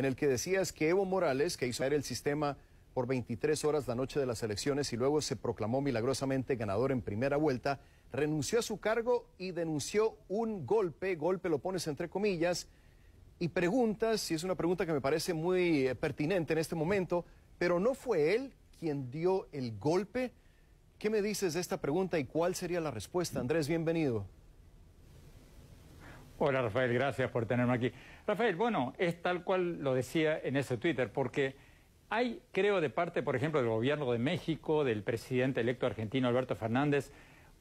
en el que decías que Evo Morales, que hizo caer el sistema por 23 horas la noche de las elecciones y luego se proclamó milagrosamente ganador en primera vuelta, renunció a su cargo y denunció un golpe lo pones entre comillas, y preguntas, y es una pregunta que me parece muy pertinente en este momento, pero ¿no fue él quien dio el golpe? ¿Qué me dices de esta pregunta y cuál sería la respuesta? Andrés, bienvenido. Hola Rafael, gracias por tenerme aquí. Rafael, bueno, es tal cual lo decía en ese Twitter, porque hay, creo, de parte, por ejemplo, del gobierno de México, del presidente electo argentino Alberto Fernández,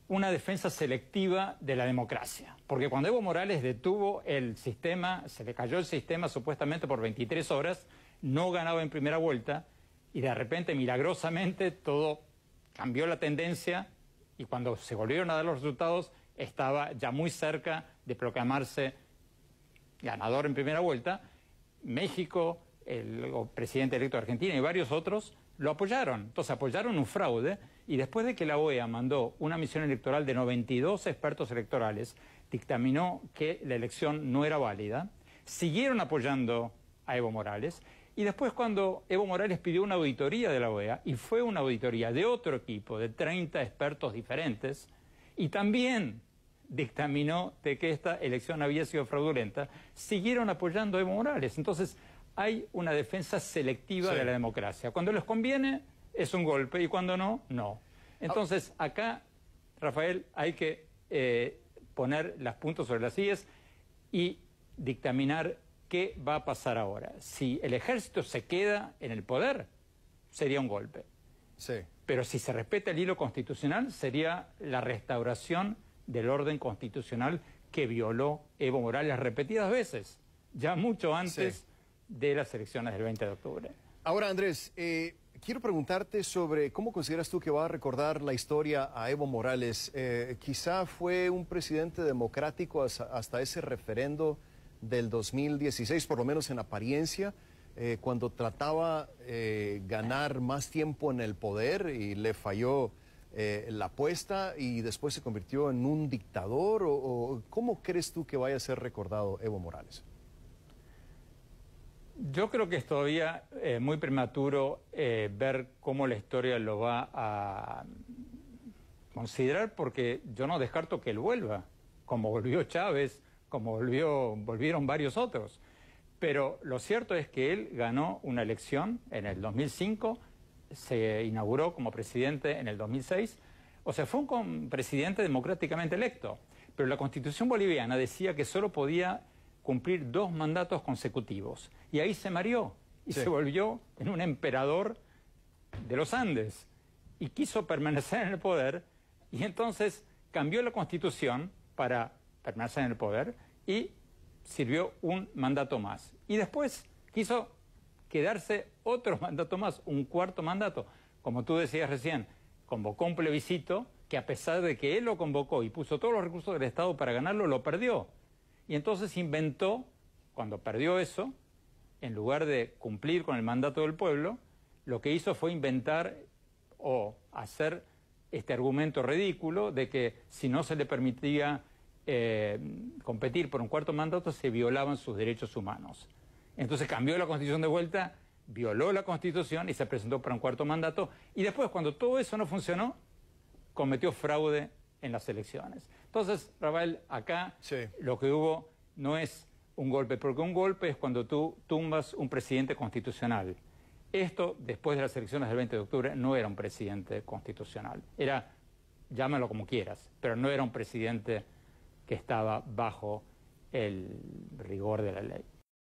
una defensa selectiva de la democracia. Porque cuando Evo Morales detuvo el sistema, se le cayó el sistema supuestamente por 23 horas, no ganaba en primera vuelta, y de repente, milagrosamente, todo cambió la tendencia, y cuando se volvieron a dar los resultados, estaba ya muy cerca de proclamarse ganador en primera vuelta. México, el presidente electo de Argentina y varios otros lo apoyaron. Entonces apoyaron un fraude, y después de que la OEA mandó una misión electoral de 92 expertos electorales, dictaminó que la elección no era válida, siguieron apoyando a Evo Morales, y después cuando Evo Morales pidió una auditoría de la OEA, y fue una auditoría de otro equipo, de 30 expertos diferentes, y también dictaminó de que esta elección había sido fraudulenta, siguieron apoyando a Evo Morales. Entonces hay una defensa selectiva de la democracia. Cuando les conviene es un golpe y cuando no, no. Entonces acá, Rafael, hay que poner los puntos sobre las sillas y dictaminar qué va a pasar ahora. Si el ejército se queda en el poder, sería un golpe. Sí. Pero si se respeta el hilo constitucional, sería la restauración del orden constitucional que violó Evo Morales repetidas veces, ya mucho antes de las elecciones del 20 de octubre. Ahora, Andrés, quiero preguntarte sobre cómo consideras tú que va a recordar la historia a Evo Morales. Quizá fue un presidente democrático hasta ese referendo del 2016, por lo menos en apariencia, cuando trataba ganar más tiempo en el poder y le falló la apuesta y después se convirtió en un dictador. ¿O cómo crees tú que vaya a ser recordado Evo Morales? Yo creo que es todavía muy prematuro ver cómo la historia lo va a considerar, porque yo no descarto que él vuelva, como volvió Chávez, como volvieron varios otros. Pero lo cierto es que él ganó una elección en el 2005, se inauguró como presidente en el 2006, o sea, fue un presidente democráticamente electo. Pero la Constitución boliviana decía que solo podía cumplir 2 mandatos consecutivos. Y ahí se mareó y se volvió en un emperador de los Andes. Y quiso permanecer en el poder, y entonces cambió la Constitución para permanecer en el poder y sirvió un mandato más. Y después quiso quedarse otro mandato más, un 4º mandato. Como tú decías recién, convocó un plebiscito que, a pesar de que él lo convocó y puso todos los recursos del Estado para ganarlo, lo perdió. Y entonces inventó, cuando perdió eso, en lugar de cumplir con el mandato del pueblo, lo que hizo fue inventar o hacer este argumento ridículo de que si no se le permitía competir por un 4º mandato, se violaban sus derechos humanos. Entonces cambió la Constitución de vuelta, violó la Constitución y se presentó para un 4º mandato. Y después, cuando todo eso no funcionó, cometió fraude en las elecciones. Entonces, Rafael, acá lo que hubo no es un golpe, porque un golpe es cuando tú tumbas un presidente constitucional. Esto, después de las elecciones del 20 de octubre, no era un presidente constitucional. Era, llámalo como quieras, pero no era un presidente que estaba bajo el rigor de la ley.